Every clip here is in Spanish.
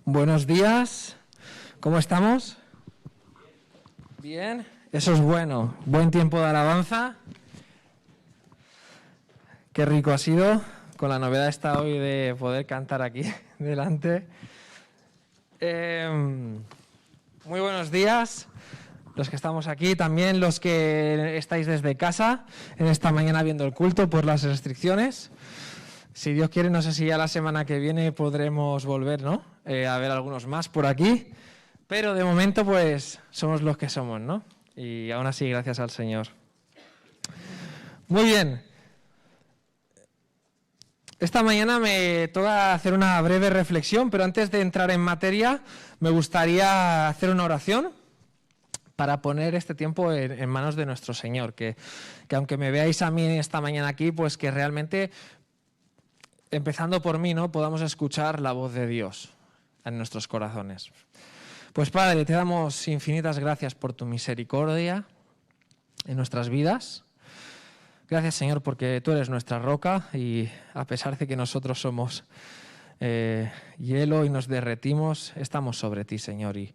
Buenos días, ¿cómo estamos? Bien, eso es bueno. Buen tiempo de alabanza. Qué rico ha sido, con la novedad esta hoy de poder cantar aquí delante. Muy buenos días, los que estamos aquí, también los que estáis desde casa, en esta mañana viendo el culto por las restricciones. Si Dios quiere, no sé si ya la semana que viene podremos volver, ¿no? A ver algunos más por aquí, pero de momento pues somos los que somos, ¿no? Y aún así gracias al Señor. Muy bien. Esta mañana me toca hacer una breve reflexión, pero antes de entrar en materia me gustaría hacer una oración para poner este tiempo en manos de nuestro Señor, que aunque me veáis a mí esta mañana aquí, pues que realmente, empezando por mí, ¿no?, podamos escuchar la voz de Dios en nuestros corazones. Pues Padre, te damos infinitas gracias por tu misericordia en nuestras vidas. Gracias, Señor, porque tú eres nuestra roca y a pesar de que nosotros somos hielo y nos derretimos, estamos sobre ti, Señor, y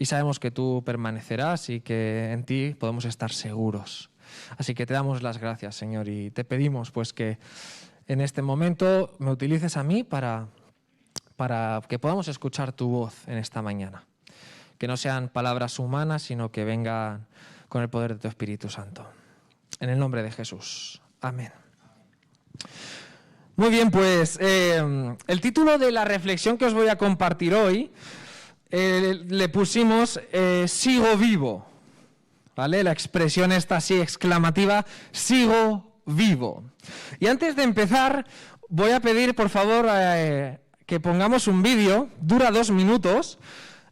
sabemos que tú permanecerás y que en ti podemos estar seguros. Así que te damos las gracias, Señor, y te pedimos pues que en este momento me utilices a mí para que podamos escuchar tu voz en esta mañana. Que no sean palabras humanas, sino que vengan con el poder de tu Espíritu Santo. En el nombre de Jesús. Amén. Muy bien, pues el título de la reflexión que os voy a compartir hoy le pusimos Sigo vivo. ¿Vale? La expresión esta así exclamativa, sigo vivo. Y antes de empezar, voy a pedir, por favor, que pongamos un vídeo, dura 2 minutos,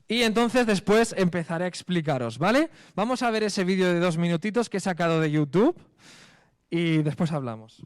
y entonces después empezaré a explicaros, ¿vale? Vamos a ver ese vídeo de 2 minutitos que he sacado de YouTube y después hablamos.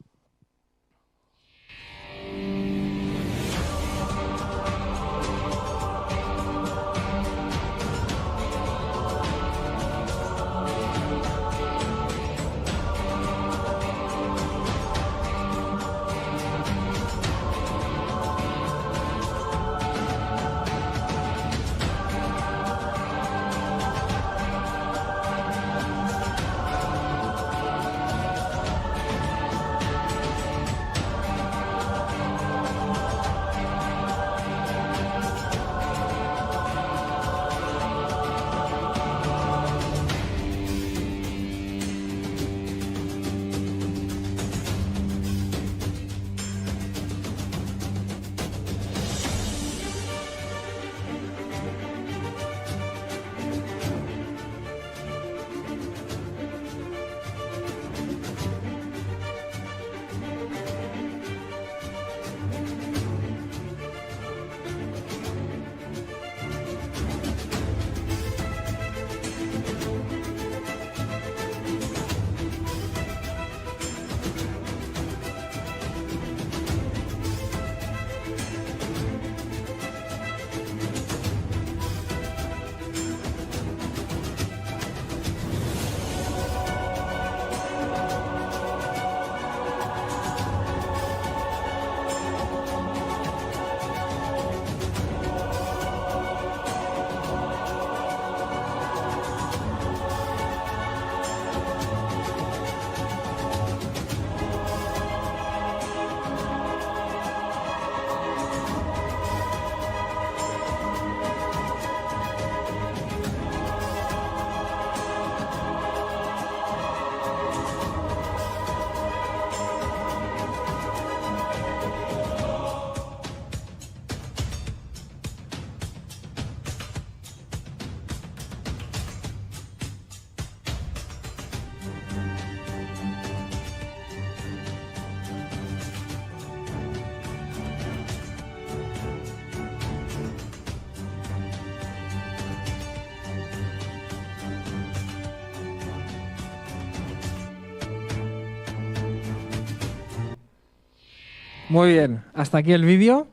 Muy bien, hasta aquí el vídeo.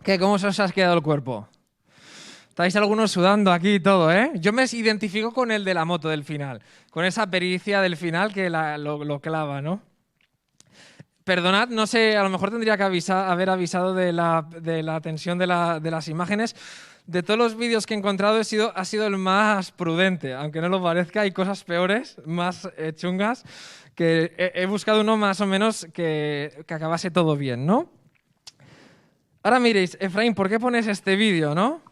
¿Qué? ¿Cómo se os ha quedado el cuerpo? Estáis algunos sudando aquí y todo, ¿eh? Yo me identifico con el de la moto del final, con esa pericia del final que lo clava, ¿no? Perdonad, no sé, a lo mejor tendría que haber avisado de la tensión de las imágenes. De todos los vídeos que he encontrado ha sido el más prudente, aunque no lo parezca. Hay cosas peores, más chungas, que he buscado uno más o menos que acabase todo bien, ¿no? Ahora miréis, Efraín, ¿por qué pones este vídeo, no?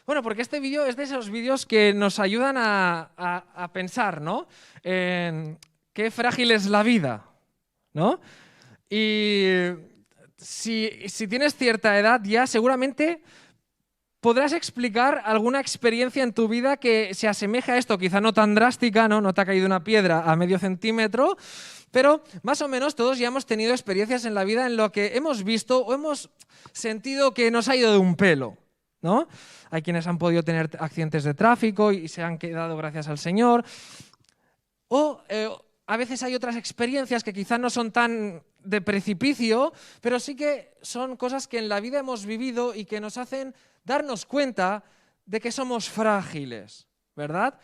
Bueno, porque este vídeo es de esos vídeos que nos ayudan a pensar, ¿no? En qué frágil es la vida, ¿no? Y si tienes cierta edad ya, seguramente podrás explicar alguna experiencia en tu vida que se asemeja a esto, quizá no tan drástica, ¿no? No te ha caído una piedra a medio centímetro, pero más o menos todos ya hemos tenido experiencias en la vida en lo que hemos visto o hemos sentido que nos ha ido de un pelo, ¿no? Hay quienes han podido tener accidentes de tráfico y se han quedado gracias al Señor. O a veces hay otras experiencias que quizás no son tan de precipicio, pero sí que son cosas que en la vida hemos vivido y que nos hacen darnos cuenta de que somos frágiles, ¿verdad?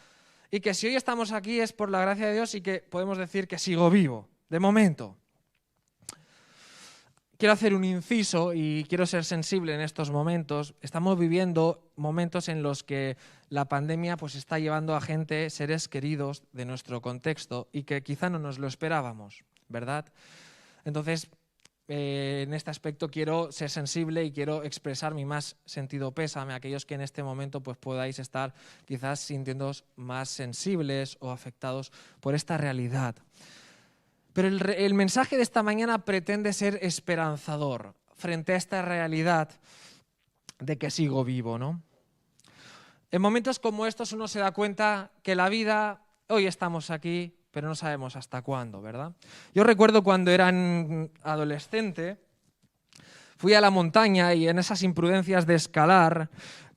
Y que si hoy estamos aquí es por la gracia de Dios y que podemos decir que sigo vivo, de momento. Quiero hacer un inciso y quiero ser sensible en estos momentos. Estamos viviendo momentos en los que la pandemia pues, está llevando a gente, seres queridos de nuestro contexto y que quizá no nos lo esperábamos, ¿verdad? Entonces, en este aspecto quiero ser sensible y quiero expresar mi más sentido pésame a aquellos que en este momento pues, podáis estar quizás sintiéndoos más sensibles o afectados por esta realidad. Pero el mensaje de esta mañana pretende ser esperanzador frente a esta realidad de que sigo vivo, ¿no? En momentos como estos uno se da cuenta que la vida, hoy estamos aquí, pero no sabemos hasta cuándo, ¿verdad? Yo recuerdo cuando era adolescente, fui a la montaña y en esas imprudencias de escalar,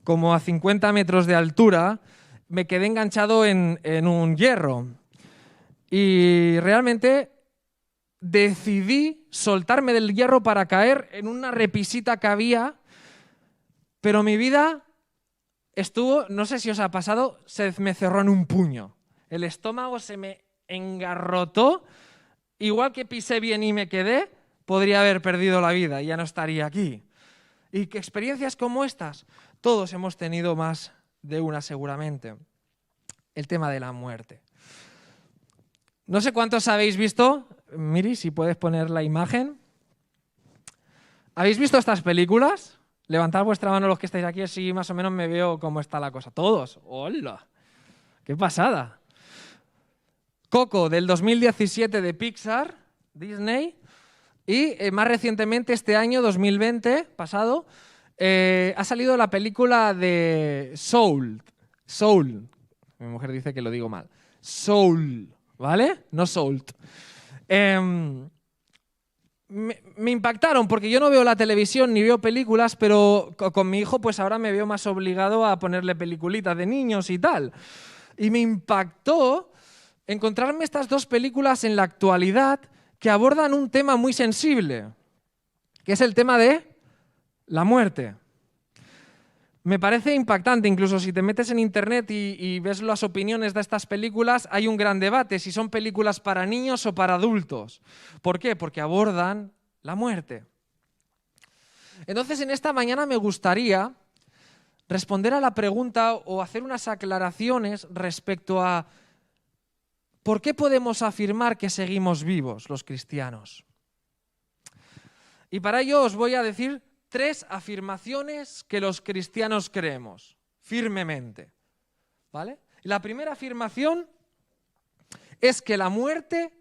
como a 50 metros de altura, me quedé enganchado en un hierro. Y realmente decidí soltarme del hierro para caer en una repisita que había, pero mi vida estuvo, no sé si os ha pasado, se me cerró en un puño. El estómago se me engarrotó, igual que pisé bien y me quedé, podría haber perdido la vida y ya no estaría aquí. Y que experiencias como estas, todos hemos tenido más de una seguramente. El tema de la muerte. No sé cuántos habéis visto, Miri, si puedes poner la imagen. ¿Habéis visto estas películas? Levantad vuestra mano los que estáis aquí, así más o menos me veo cómo está la cosa. Todos. ¡Hola! ¡Qué pasada! Coco, del 2017 de Pixar, Disney. Y más recientemente, este año, 2020, pasado, ha salido la película de Soul. Soul. Mi mujer dice que lo digo mal. Soul. ¿Vale? No Salt. Me impactaron porque yo no veo la televisión ni veo películas, pero con mi hijo pues ahora me veo más obligado a ponerle peliculitas de niños y tal. Y me impactó encontrarme estas dos películas en la actualidad que abordan un tema muy sensible, que es el tema de la muerte. Me parece impactante, incluso si te metes en internet y ves las opiniones de estas películas, hay un gran debate si son películas para niños o para adultos. ¿Por qué? Porque abordan la muerte. Entonces, en esta mañana me gustaría responder a la pregunta o hacer unas aclaraciones respecto a ¿por qué podemos afirmar que seguimos vivos los cristianos? Y para ello os voy a decir 3 afirmaciones que los cristianos creemos firmemente, ¿vale? La primera afirmación es que la muerte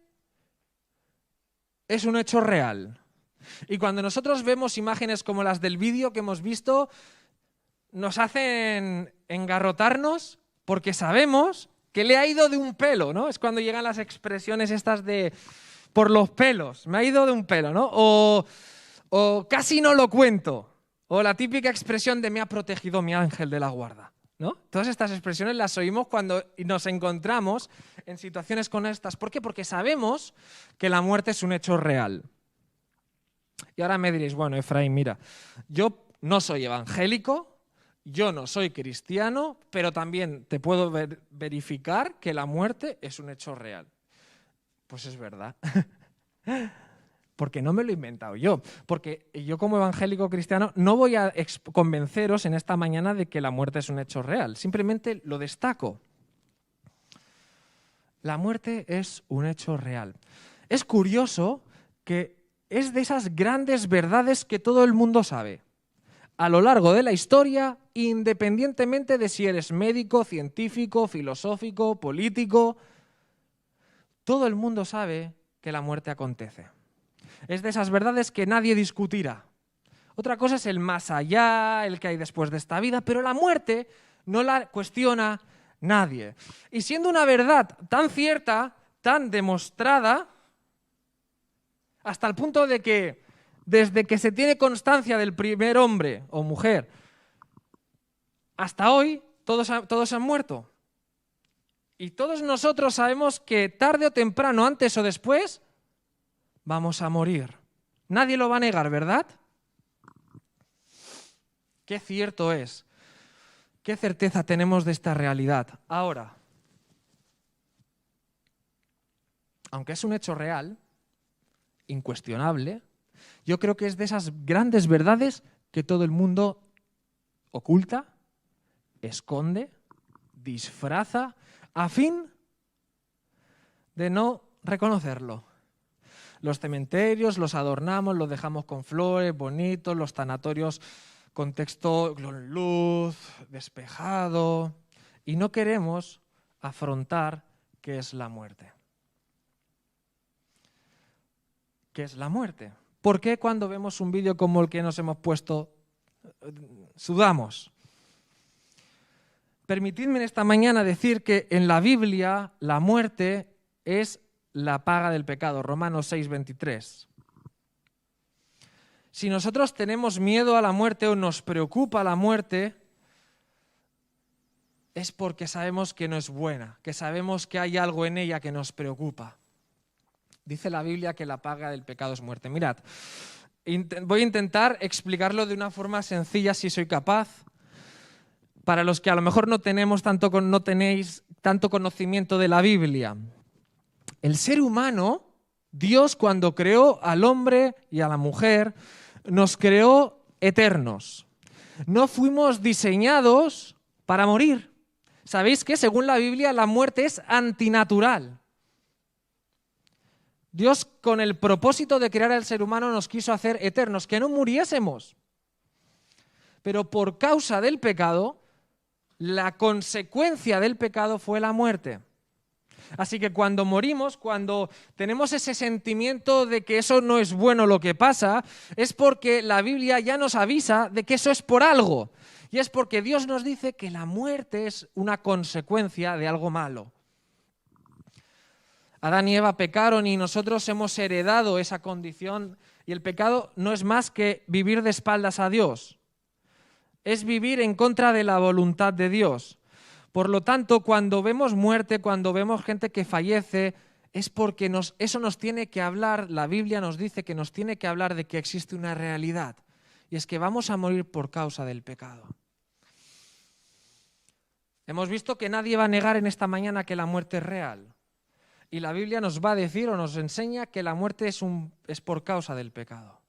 es un hecho real. Y cuando nosotros vemos imágenes como las del vídeo que hemos visto, nos hacen engarrotarnos porque sabemos que le ha ido de un pelo, ¿no? Es cuando llegan las expresiones estas de por los pelos, me ha ido de un pelo, ¿no? O casi no lo cuento. O la típica expresión de me ha protegido mi ángel de la guarda, ¿no? Todas estas expresiones las oímos cuando nos encontramos en situaciones como estas. ¿Por qué? Porque sabemos que la muerte es un hecho real. Y ahora me diréis, bueno, Efraín, mira, yo no soy evangélico, yo no soy cristiano, pero también te puedo verificar que la muerte es un hecho real. Pues es verdad. Porque no me lo he inventado yo. Porque yo como evangélico cristiano no voy a convenceros en esta mañana de que la muerte es un hecho real. Simplemente lo destaco. La muerte es un hecho real. Es curioso que es de esas grandes verdades que todo el mundo sabe. A lo largo de la historia, independientemente de si eres médico, científico, filosófico, político, todo el mundo sabe que la muerte acontece. Es de esas verdades que nadie discutirá. Otra cosa es el más allá, el que hay después de esta vida, pero la muerte no la cuestiona nadie. Y siendo una verdad tan cierta, tan demostrada, hasta el punto de que desde que se tiene constancia del primer hombre o mujer hasta hoy, todos han muerto. Y todos nosotros sabemos que tarde o temprano, antes o después, vamos a morir. Nadie lo va a negar, ¿verdad? Qué cierto es. Qué certeza tenemos de esta realidad. Ahora, aunque es un hecho real, incuestionable, yo creo que es de esas grandes verdades que todo el mundo oculta, esconde, disfraza, a fin de no reconocerlo. Los cementerios los adornamos, los dejamos con flores, bonitos, los tanatorios con texto con luz, despejado, y no queremos afrontar qué es la muerte. ¿Qué es la muerte? ¿Por qué cuando vemos un vídeo como el que nos hemos puesto sudamos? Permitidme en esta mañana decir que en la Biblia la muerte es la paga del pecado, Romanos 6:23. Si nosotros tenemos miedo a la muerte o nos preocupa la muerte, es porque sabemos que no es buena, que sabemos que hay algo en ella que nos preocupa. Dice la Biblia que la paga del pecado es muerte. Mirad, voy a intentar explicarlo de una forma sencilla si soy capaz. Para los que a lo mejor no tenéis tanto conocimiento de la Biblia. El ser humano, Dios cuando creó al hombre y a la mujer, nos creó eternos. No fuimos diseñados para morir. ¿Sabéis que según la Biblia la muerte es antinatural? Dios con el propósito de crear al ser humano nos quiso hacer eternos, que no muriésemos. Pero por causa del pecado, la consecuencia del pecado fue la muerte. Así que cuando morimos, cuando tenemos ese sentimiento de que eso no es bueno lo que pasa, es porque la Biblia ya nos avisa de que eso es por algo. Y es porque Dios nos dice que la muerte es una consecuencia de algo malo. Adán y Eva pecaron y nosotros hemos heredado esa condición, y el pecado no es más que vivir de espaldas a Dios. Es vivir en contra de la voluntad de Dios. Por lo tanto, cuando vemos muerte, cuando vemos gente que fallece, es porque eso nos tiene que hablar, la Biblia nos dice que nos tiene que hablar de que existe una realidad, y es que vamos a morir por causa del pecado. Hemos visto que nadie va a negar en esta mañana que la muerte es real. Y la Biblia nos va a decir o nos enseña que la muerte es por causa del pecado.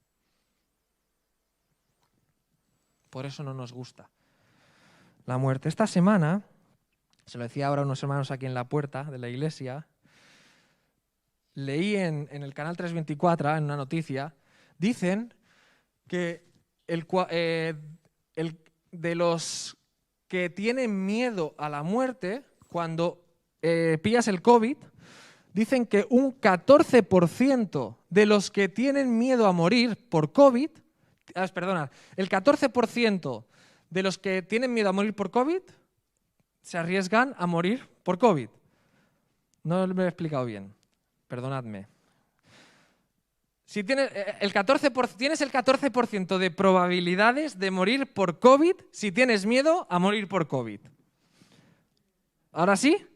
Por eso no nos gusta la muerte. Esta semana, se lo decía ahora a unos hermanos aquí en la puerta de la iglesia, leí en el canal 324, en una noticia, dicen que de los que tienen miedo a la muerte, cuando pillas el COVID, dicen que un 14% de los que tienen miedo a morir por COVID, el 14% de los que tienen miedo a morir por COVID se arriesgan a morir por COVID. No me he explicado bien, perdonadme. Si tienes el 14% de probabilidades de morir por COVID si tienes miedo a morir por COVID. ¿Ahora sí?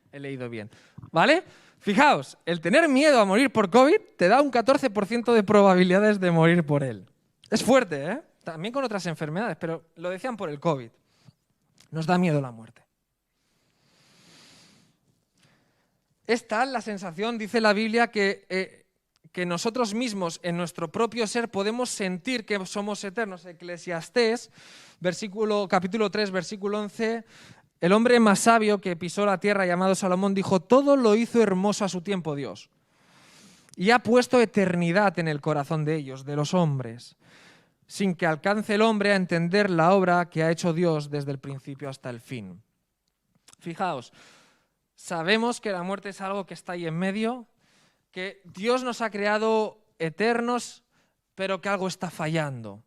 He leído bien. ¿Vale? Fijaos, el tener miedo a morir por COVID te da un 14% de probabilidades de morir por él. Es fuerte, ¿eh? También con otras enfermedades, pero lo decían por el COVID. Nos da miedo la muerte. Es tal la sensación, dice la Biblia, que nosotros mismos en nuestro propio ser podemos sentir que somos eternos. Eclesiastés, capítulo 3, versículo 11, el hombre más sabio que pisó la tierra, llamado Salomón, dijo: todo lo hizo hermoso a su tiempo Dios, y ha puesto eternidad en el corazón de ellos, de los hombres, sin que alcance el hombre a entender la obra que ha hecho Dios desde el principio hasta el fin. Fijaos, sabemos que la muerte es algo que está ahí en medio, que Dios nos ha creado eternos, pero que algo está fallando.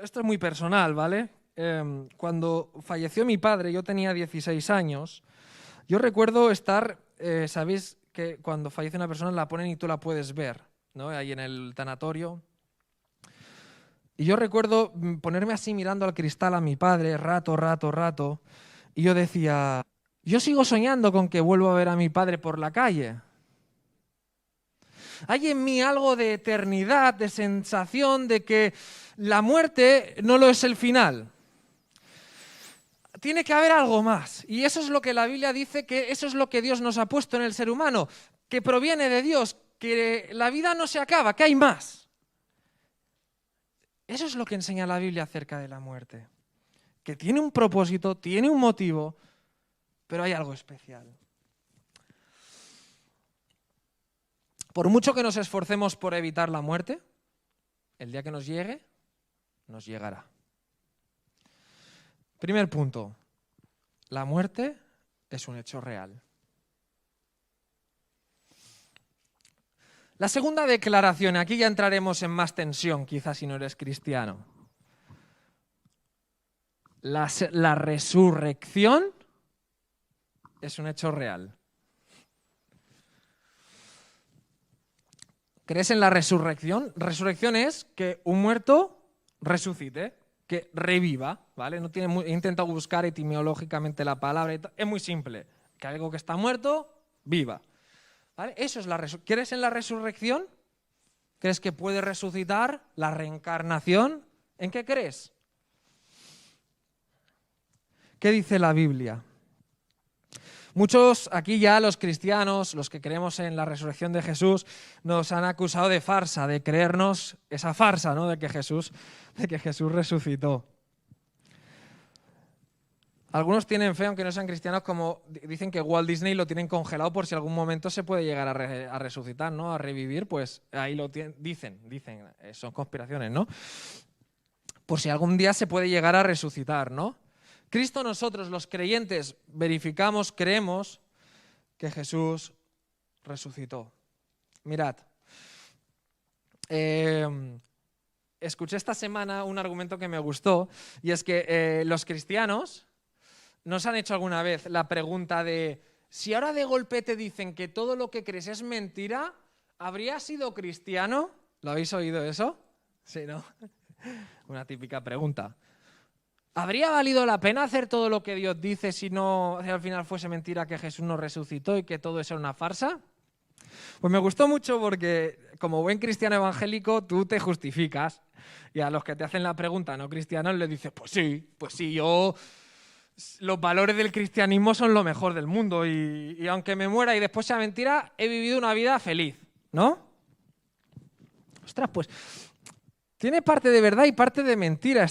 Esto es muy personal, ¿vale? Cuando falleció mi padre, yo tenía 16 años, yo recuerdo estar, ¿sabéis que cuando fallece una persona la ponen y tú la puedes ver, ¿no? Ahí en el tanatorio. Y yo recuerdo ponerme así mirando al cristal a mi padre, rato, y yo decía: yo sigo soñando con que vuelvo a ver a mi padre por la calle. Hay en mí algo de eternidad, de sensación de que la muerte no lo es el final. Tiene que haber algo más. Y eso es lo que la Biblia dice, que eso es lo que Dios nos ha puesto en el ser humano, que proviene de Dios, que la vida no se acaba, que hay más. Eso es lo que enseña la Biblia acerca de la muerte. Que tiene un propósito, tiene un motivo, pero hay algo especial. Por mucho que nos esforcemos por evitar la muerte, el día que nos llegue, nos llegará. Primer punto, la muerte es un hecho real. La segunda declaración, aquí ya entraremos en más tensión, quizás si no eres cristiano. La resurrección es un hecho real. ¿Crees en la resurrección? Resurrección es que un muerto resucite, que reviva, ¿vale? He intentado buscar etimológicamente la palabra, es muy simple, que algo que está muerto, viva. ¿Vale? Eso es la resurrección. ¿Crees en la resurrección? ¿Crees que puede resucitar? ¿La reencarnación? ¿En qué crees? ¿Qué dice la Biblia? Muchos aquí ya, los cristianos, los que creemos en la resurrección de Jesús, nos han acusado de farsa, de creernos esa farsa, ¿no? de que Jesús resucitó. Algunos tienen fe, aunque no sean cristianos, como dicen que Walt Disney lo tienen congelado por si algún momento se puede llegar a resucitar, ¿no? A revivir, pues ahí lo dicen, son conspiraciones, ¿no? Por si algún día se puede llegar a resucitar, ¿no? Cristo, nosotros los creyentes verificamos, creemos que Jesús resucitó. Mirad, escuché esta semana un argumento que me gustó, y es que los cristianos nos han hecho alguna vez la pregunta de: si ahora de golpe te dicen que todo lo que crees es mentira, ¿habrías sido cristiano? ¿Lo habéis oído eso? Sí, ¿no? Una típica pregunta. ¿Habría valido la pena hacer todo lo que Dios dice si al final fuese mentira que Jesús no resucitó y que todo eso era una farsa? Pues me gustó mucho porque, como buen cristiano evangélico, tú te justificas, y a los que te hacen la pregunta no cristianos les dices: pues sí, los valores del cristianismo son lo mejor del mundo y aunque me muera y después sea mentira, he vivido una vida feliz, ¿no? Ostras, pues tiene parte de verdad y parte de mentira.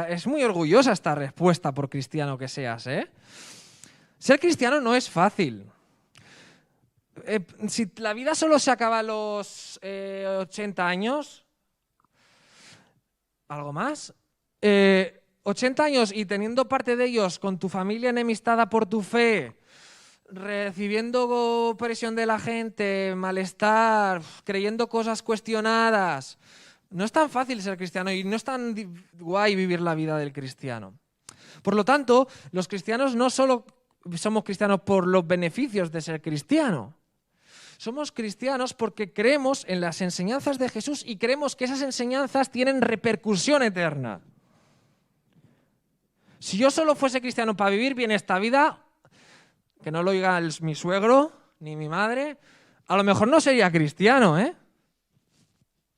Es muy orgullosa esta respuesta, por cristiano que seas, ¿eh? Ser cristiano no es fácil. Si la vida solo se acaba a los 80 años, ¿algo más? 80 años y teniendo parte de ellos con tu familia enemistada por tu fe, recibiendo presión de la gente, malestar, creyendo cosas cuestionadas. No es tan fácil ser cristiano y no es tan guay vivir la vida del cristiano. Por lo tanto, los cristianos no solo somos cristianos por los beneficios de ser cristiano. Somos cristianos porque creemos en las enseñanzas de Jesús y creemos que esas enseñanzas tienen repercusión eterna. Si yo solo fuese cristiano para vivir bien esta vida, que no lo oiga mi suegro ni mi madre, a lo mejor no sería cristiano, ¿eh?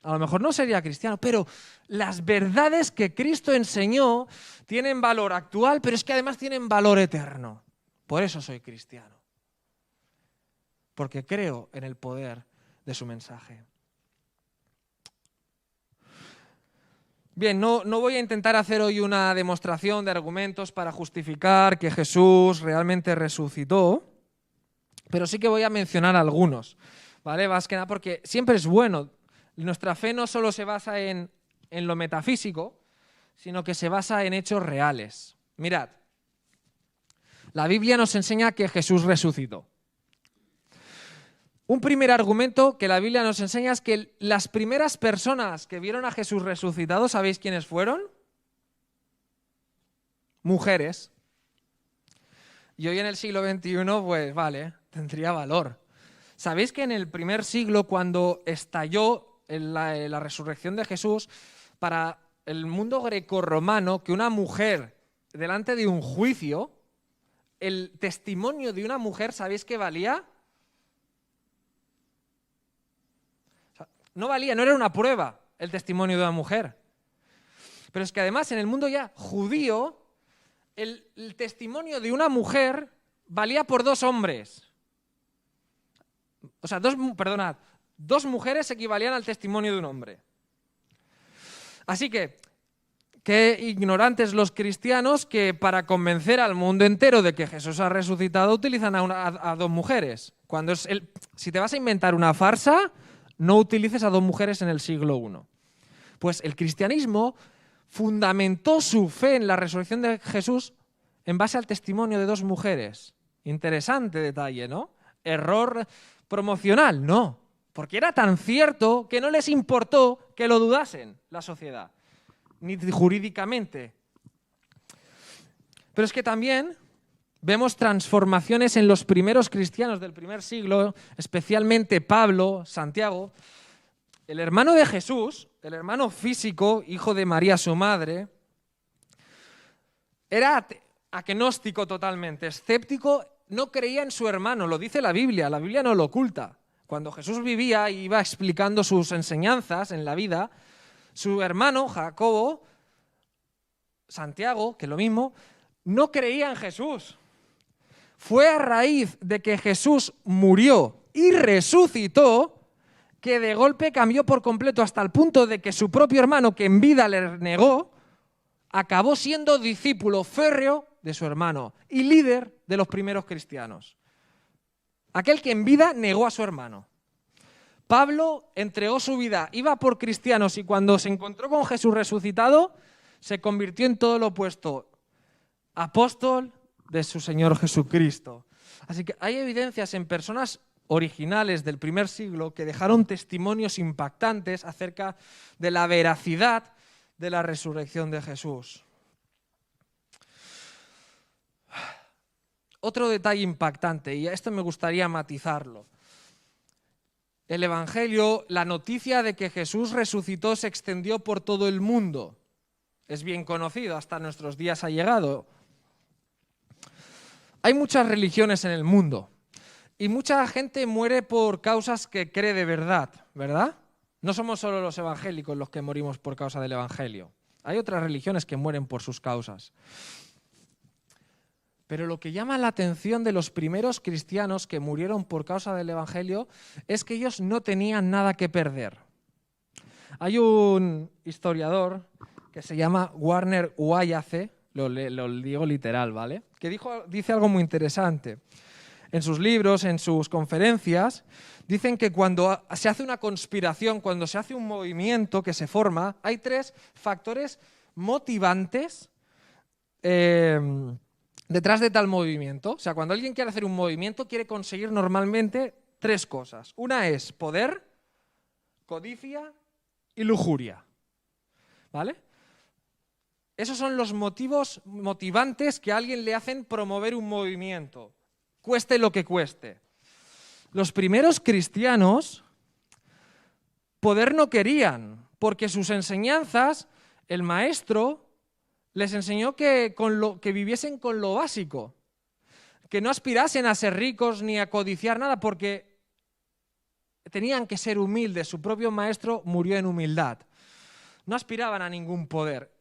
A lo mejor no sería cristiano, pero las verdades que Cristo enseñó tienen valor actual, pero es que además tienen valor eterno. Por eso soy cristiano. Porque creo en el poder de su mensaje. Bien, no voy a intentar hacer hoy una demostración de argumentos para justificar que Jesús realmente resucitó, pero sí que voy a mencionar algunos, ¿vale? Más que nada porque siempre es bueno. Nuestra fe no solo se basa en lo metafísico, sino que se basa en hechos reales. Mirad, la Biblia nos enseña que Jesús resucitó. Un primer argumento que la Biblia nos enseña es que las primeras personas que vieron a Jesús resucitado, ¿sabéis quiénes fueron? Mujeres. Y hoy en el siglo XXI, pues vale, tendría valor. ¿Sabéis que en el primer siglo, cuando estalló la resurrección de Jesús, para el mundo grecorromano, que una mujer delante de un juicio, el testimonio de una mujer, ¿sabéis qué valía? No valía, no era una prueba el testimonio de una mujer. Pero es que además en el mundo ya judío, el testimonio de una mujer valía por 2 hombres. O sea, dos mujeres equivalían al testimonio de un hombre. Así que, qué ignorantes los cristianos que para convencer al mundo entero de que Jesús ha resucitado utilizan a 2 mujeres. Si te vas a inventar una farsa, no utilices a 2 mujeres en el siglo I. Pues el cristianismo fundamentó su fe en la resurrección de Jesús en base al testimonio de 2 mujeres. Interesante detalle, ¿no? Error promocional, no. Porque era tan cierto que no les importó que lo dudasen la sociedad, ni jurídicamente. Pero es que también vemos transformaciones en los primeros cristianos del primer siglo, especialmente Pablo, Santiago. El hermano de Jesús, el hermano físico, hijo de María su madre, era agnóstico totalmente, escéptico, no creía en su hermano, lo dice la Biblia no lo oculta. Cuando Jesús vivía y iba explicando sus enseñanzas en la vida, su hermano Jacobo, Santiago, que es lo mismo, no creía en Jesús. Fue a raíz de que Jesús murió y resucitó que de golpe cambió por completo hasta el punto de que su propio hermano, que en vida le negó, acabó siendo discípulo férreo de su hermano y líder de los primeros cristianos. Aquel que en vida negó a su hermano. Pablo entregó su vida, iba por cristianos y cuando se encontró con Jesús resucitado, se convirtió en todo lo opuesto. Apóstol de su Señor Jesucristo. Así que hay evidencias en personas originales del primer siglo que dejaron testimonios impactantes acerca de la veracidad de la resurrección de Jesús. Otro detalle impactante, y a esto me gustaría matizarlo. El Evangelio, la noticia de que Jesús resucitó se extendió por todo el mundo. Es bien conocido, hasta nuestros días ha llegado. Hay muchas religiones en el mundo y mucha gente muere por causas que cree de verdad, ¿verdad? No somos solo los evangélicos los que morimos por causa del Evangelio. Hay otras religiones que mueren por sus causas. Pero lo que llama la atención de los primeros cristianos que murieron por causa del Evangelio es que ellos no tenían nada que perder. Hay un historiador que se llama Warner Wyatt, lo digo literal, ¿vale? Que dice algo muy interesante. En sus libros, en sus conferencias, dicen que cuando se hace una conspiración, cuando se hace un movimiento que se forma, hay 3 factores motivantes detrás de tal movimiento. O sea, cuando alguien quiere hacer un movimiento, quiere conseguir normalmente 3 cosas. Una es poder, codicia y lujuria. ¿Vale? Esos son los motivos motivantes que a alguien le hacen promover un movimiento, cueste lo que cueste. Los primeros cristianos poder no querían, porque sus enseñanzas, el maestro les enseñó que viviesen con lo básico, que no aspirasen a ser ricos ni a codiciar nada, porque tenían que ser humildes. Su propio maestro murió en humildad. No aspiraban a ningún poder.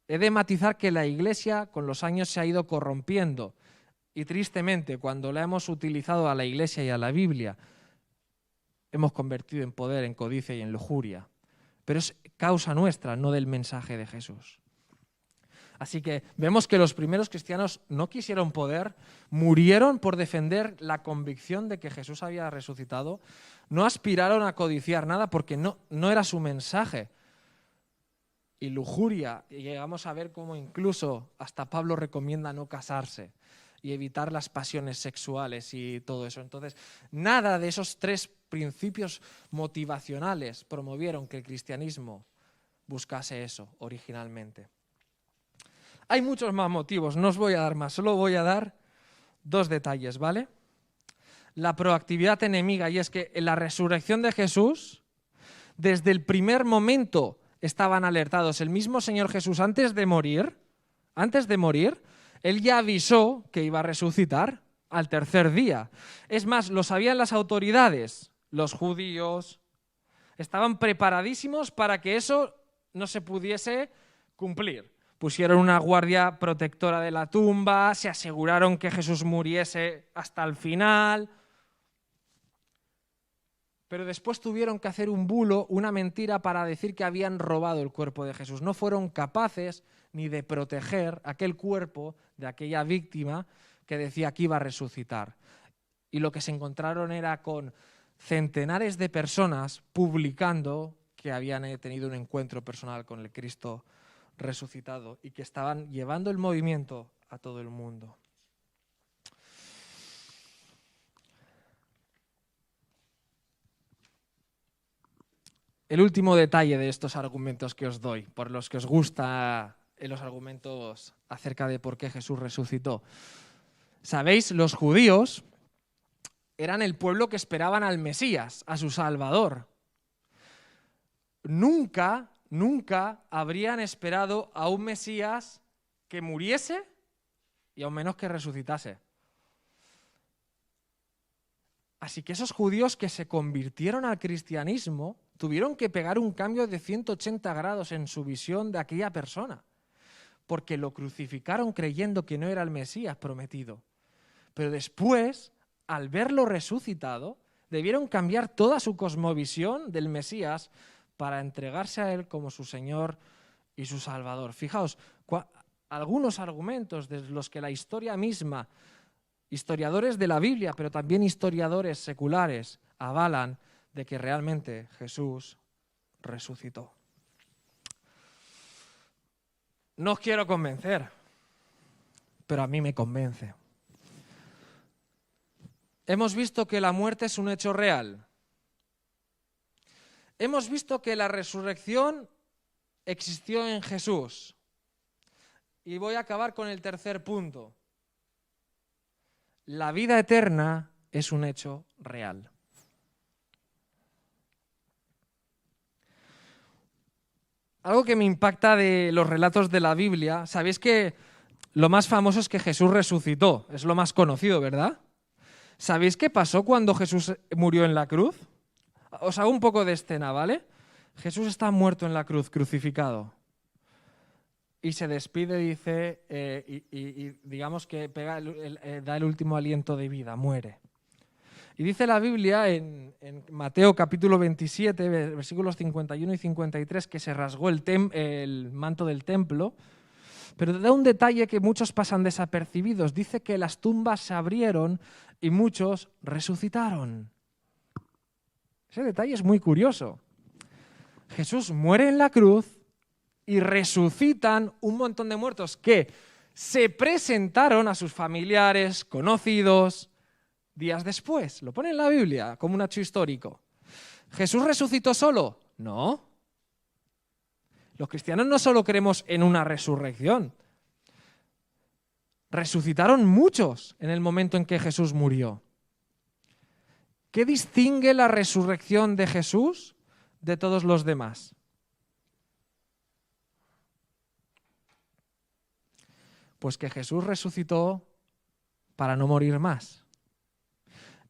He de matizar que la Iglesia con los años se ha ido corrompiendo. Y tristemente, cuando la hemos utilizado a la Iglesia y a la Biblia, hemos convertido en poder, en codicia y en lujuria. Pero es causa nuestra, no del mensaje de Jesús. Así que vemos que los primeros cristianos no quisieron poder, murieron por defender la convicción de que Jesús había resucitado, no aspiraron a codiciar nada porque no era su mensaje. Y lujuria, y llegamos a ver cómo incluso hasta Pablo recomienda no casarse y evitar las pasiones sexuales y todo eso. Entonces, nada de esos tres principios motivacionales promovieron que el cristianismo buscase eso originalmente. Hay muchos más motivos, no os voy a dar más, solo voy a dar 2 detalles, ¿vale? La proactividad enemiga, y es que en la resurrección de Jesús, desde el primer momento estaban alertados. El mismo Señor Jesús, antes de morir, Él ya avisó que iba a resucitar al tercer día. Es más, lo sabían las autoridades, los judíos, estaban preparadísimos para que eso no se pudiese cumplir. Pusieron una guardia protectora de la tumba, se aseguraron que Jesús muriese hasta el final. Pero después tuvieron que hacer un bulo, una mentira para decir que habían robado el cuerpo de Jesús. No fueron capaces ni de proteger aquel cuerpo de aquella víctima que decía que iba a resucitar. Y lo que se encontraron era con centenares de personas publicando que habían tenido un encuentro personal con el Cristo resucitado y que estaban llevando el movimiento a todo el mundo. El último detalle de estos argumentos que os doy, por los que os gusta los argumentos acerca de por qué Jesús resucitó. Sabéis, los judíos eran el pueblo que esperaban al Mesías, a su Salvador. Nunca habrían esperado a un Mesías que muriese y aún menos que resucitase. Así que esos judíos que se convirtieron al cristianismo tuvieron que pegar un cambio de 180 grados en su visión de aquella persona, porque lo crucificaron creyendo que no era el Mesías prometido. Pero después, al verlo resucitado, debieron cambiar toda su cosmovisión del Mesías para entregarse a Él como su Señor y su Salvador. Fijaos, algunos argumentos de los que la historia misma, historiadores de la Biblia, pero también historiadores seculares, avalan de que realmente Jesús resucitó. No os quiero convencer, pero a mí me convence. Hemos visto que la muerte es un hecho real. Hemos visto que la resurrección existió en Jesús. Y voy a acabar con el tercer punto. La vida eterna es un hecho real. Algo que me impacta de los relatos de la Biblia, sabéis que lo más famoso es que Jesús resucitó, es lo más conocido, ¿verdad? ¿Sabéis qué pasó cuando Jesús murió en la cruz? Os hago un poco de escena, ¿vale? Jesús está muerto en la cruz, crucificado. Y se despide, dice, y digamos que da el último aliento de vida, muere. Y dice la Biblia en Mateo capítulo 27, versículos 51 y 53, que se rasgó el manto del templo, pero da un detalle que muchos pasan desapercibidos. Dice que las tumbas se abrieron y muchos resucitaron. Ese detalle es muy curioso. Jesús muere en la cruz y resucitan un montón de muertos que se presentaron a sus familiares, conocidos, días después. Lo pone en la Biblia como un hecho histórico. ¿Jesús resucitó solo? No. Los cristianos no solo creemos en una resurrección. Resucitaron muchos en el momento en que Jesús murió. ¿Qué distingue la resurrección de Jesús de todos los demás? Pues que Jesús resucitó para no morir más.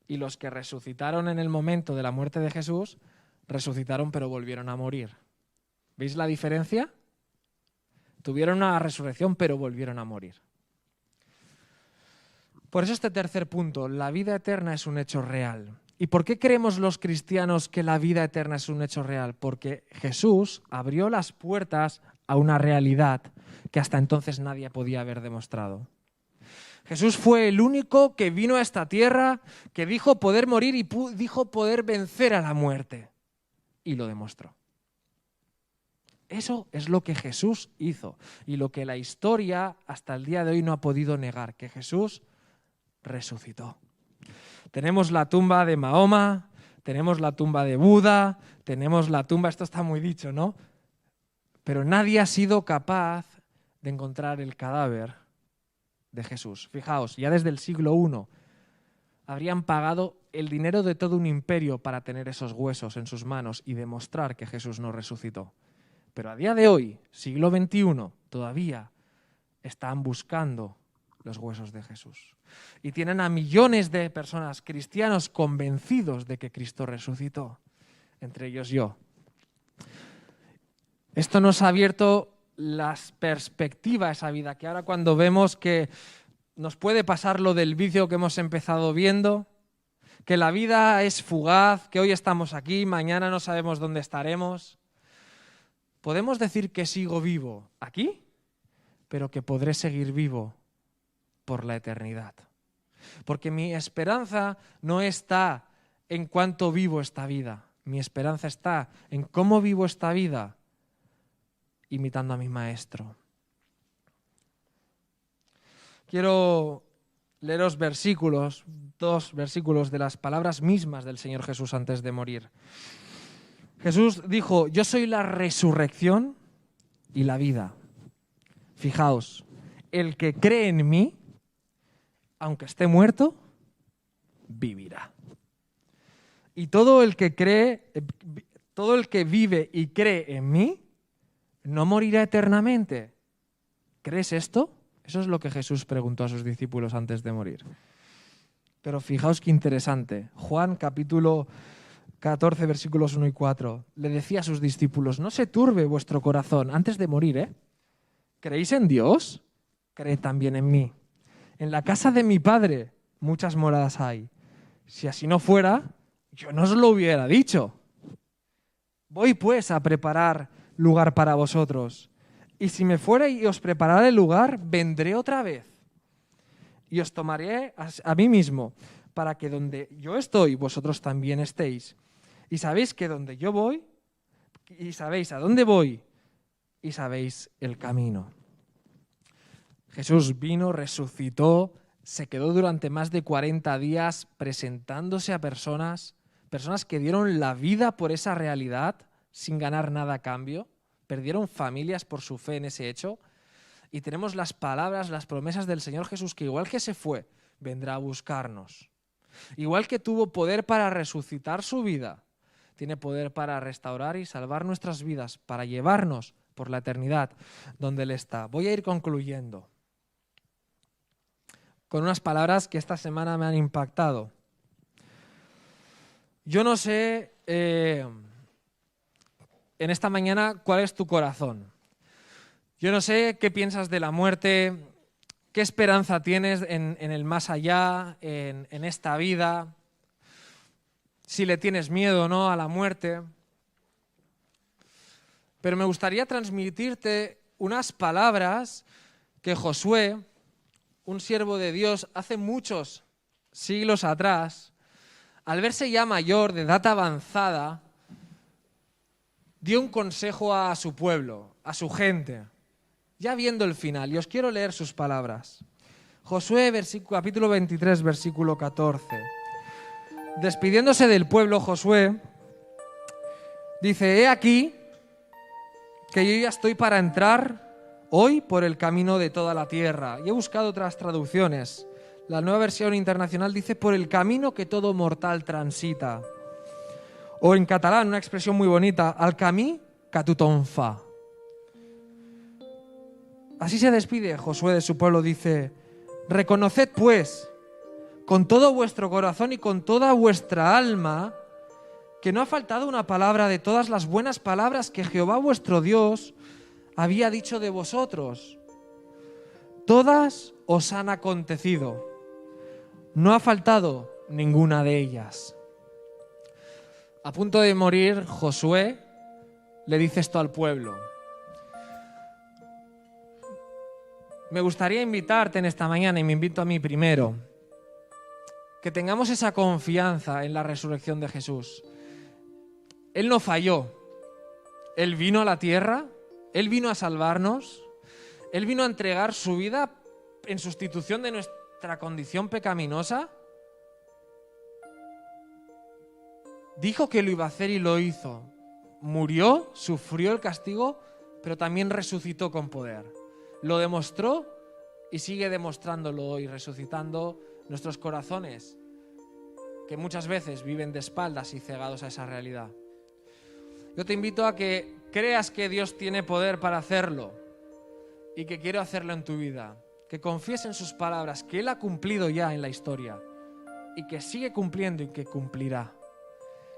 Y los que resucitaron en el momento de la muerte de Jesús, resucitaron pero volvieron a morir. ¿Veis la diferencia? Tuvieron una resurrección pero volvieron a morir. Por eso este tercer punto, la vida eterna es un hecho real. ¿Y por qué creemos los cristianos que la vida eterna es un hecho real? Porque Jesús abrió las puertas a una realidad que hasta entonces nadie podía haber demostrado. Jesús fue el único que vino a esta tierra, que dijo poder morir y dijo poder vencer a la muerte. Y lo demostró. Eso es lo que Jesús hizo y lo que la historia hasta el día de hoy no ha podido negar, que Jesús resucitó. Tenemos la tumba de Mahoma, tenemos la tumba de Buda, tenemos la tumba, esto está muy dicho, ¿no? Pero nadie ha sido capaz de encontrar el cadáver de Jesús. Fijaos, ya desde el siglo I habrían pagado el dinero de todo un imperio para tener esos huesos en sus manos y demostrar que Jesús no resucitó. Pero a día de hoy, siglo XXI, todavía están buscando los huesos de Jesús. Y tienen a millones de personas, cristianos, convencidos de que Cristo resucitó, entre ellos yo. Esto nos ha abierto las perspectivas a esa vida, que ahora cuando vemos que nos puede pasar lo del vicio que hemos empezado viendo, que la vida es fugaz, que hoy estamos aquí, mañana no sabemos dónde estaremos, podemos decir que sigo vivo aquí, pero que podré seguir vivo por la eternidad. Porque mi esperanza no está en cuánto vivo esta vida, mi esperanza está en cómo vivo esta vida imitando a mi Maestro. Quiero leeros versículos, 2 versículos de las palabras mismas del Señor Jesús antes de morir. Jesús dijo, yo soy la resurrección y la vida. Fijaos, el que cree en mí, aunque esté muerto, vivirá. Y todo el que vive y cree en mí, no morirá eternamente. ¿Crees esto? Eso es lo que Jesús preguntó a sus discípulos antes de morir. Pero fijaos qué interesante. Juan capítulo 14, versículos 1 y 4, le decía a sus discípulos, no se turbe vuestro corazón antes de morir, ¿Creéis en Dios? Creed también en mí. En la casa de mi Padre muchas moradas hay. Si así no fuera, yo no os lo hubiera dicho. Voy pues a preparar lugar para vosotros. Y si me fuera y os prepararé el lugar, vendré otra vez. Y os tomaré a mí mismo, para que donde yo estoy, vosotros también estéis. Y sabéis que donde yo voy, y sabéis a dónde voy, y sabéis el camino. Jesús vino, resucitó, se quedó durante más de 40 días presentándose a personas que dieron la vida por esa realidad sin ganar nada a cambio, perdieron familias por su fe en ese hecho, y tenemos las palabras, las promesas del Señor Jesús, que igual que se fue, vendrá a buscarnos. Igual que tuvo poder para resucitar su vida, tiene poder para restaurar y salvar nuestras vidas, para llevarnos por la eternidad donde Él está. Voy a ir concluyendo con unas palabras que esta semana me han impactado. Yo no sé en esta mañana cuál es tu corazón. Yo no sé qué piensas de la muerte, qué esperanza tienes en el más allá, en esta vida, si le tienes miedo o no a la muerte. Pero me gustaría transmitirte unas palabras que Josué, un siervo de Dios, hace muchos siglos atrás, al verse ya mayor, de edad avanzada, dio un consejo a su pueblo, a su gente, ya viendo el final. Y os quiero leer sus palabras. Josué, capítulo 23, versículo 14. Despidiéndose del pueblo, Josué dice, he aquí que yo ya estoy para entrar hoy por el camino de toda la tierra. Y he buscado otras traducciones. La Nueva Versión Internacional dice, por el camino que todo mortal transita. O en catalán, una expresión muy bonita, al camí que tothom fa. Así se despide Josué de su pueblo, dice, reconoced pues, con todo vuestro corazón y con toda vuestra alma, que no ha faltado una palabra de todas las buenas palabras que Jehová vuestro Dios había dicho de vosotros. Todas os han acontecido. No ha faltado ninguna de ellas. A punto de morir, Josué le dice esto al pueblo. Me gustaría invitarte en esta mañana, y me invito a mí primero, que tengamos esa confianza en la resurrección de Jesús. Él no falló. Él vino a la tierra, Él vino a salvarnos, Él vino a entregar su vida en sustitución de nuestra condición pecaminosa. Dijo que lo iba a hacer y lo hizo. Murió, sufrió el castigo, pero también resucitó con poder. Lo demostró y sigue demostrándolo hoy, resucitando nuestros corazones, que muchas veces viven de espaldas y cegados a esa realidad. Yo te invito a que creas que Dios tiene poder para hacerlo y que quiere hacerlo en tu vida. Que confíes en sus palabras, que Él ha cumplido ya en la historia y que sigue cumpliendo y que cumplirá.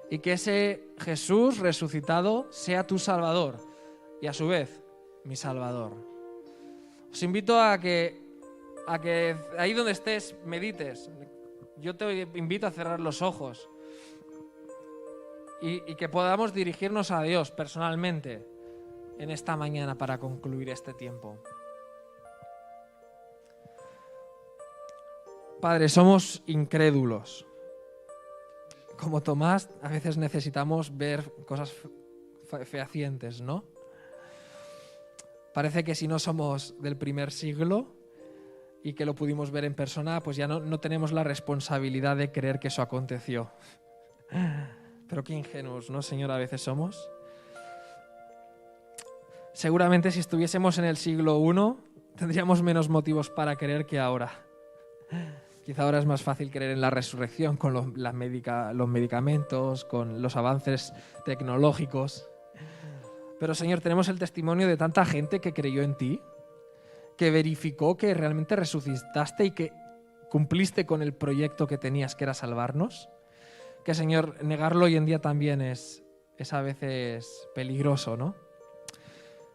Y que ese Jesús resucitado sea tu Salvador y a su vez mi Salvador. Os invito a que ahí donde estés medites. Yo te invito a cerrar los ojos y que podamos dirigirnos a Dios personalmente en esta mañana para concluir este tiempo. Padre, somos incrédulos. Como Tomás, a veces necesitamos ver cosas fehacientes, ¿no? Parece que si no somos del primer siglo y que lo pudimos ver en persona, pues ya no tenemos la responsabilidad de creer que eso aconteció. Pero qué ingenuos, ¿no, Señor? A veces somos. Seguramente si estuviésemos en el siglo I, tendríamos menos motivos para creer que ahora. Quizá ahora es más fácil creer en la resurrección con los medicamentos, con los avances tecnológicos. Pero, Señor, tenemos el testimonio de tanta gente que creyó en ti, que verificó que realmente resucitaste y que cumpliste con el proyecto que tenías, que era salvarnos. Que, Señor, negarlo hoy en día también es a veces peligroso, ¿no?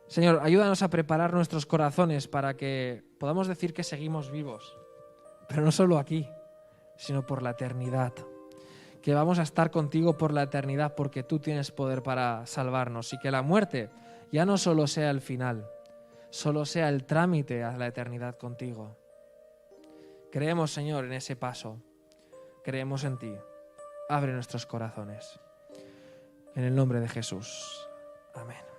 Señor, ayúdanos a preparar nuestros corazones para que podamos decir que seguimos vivos. Pero no solo aquí, sino por la eternidad. Que vamos a estar contigo por la eternidad porque tú tienes poder para salvarnos y que la muerte ya no solo sea el final, solo sea el trámite a la eternidad contigo. Creemos, Señor, en ese paso. Creemos en ti. Abre nuestros corazones. En el nombre de Jesús. Amén.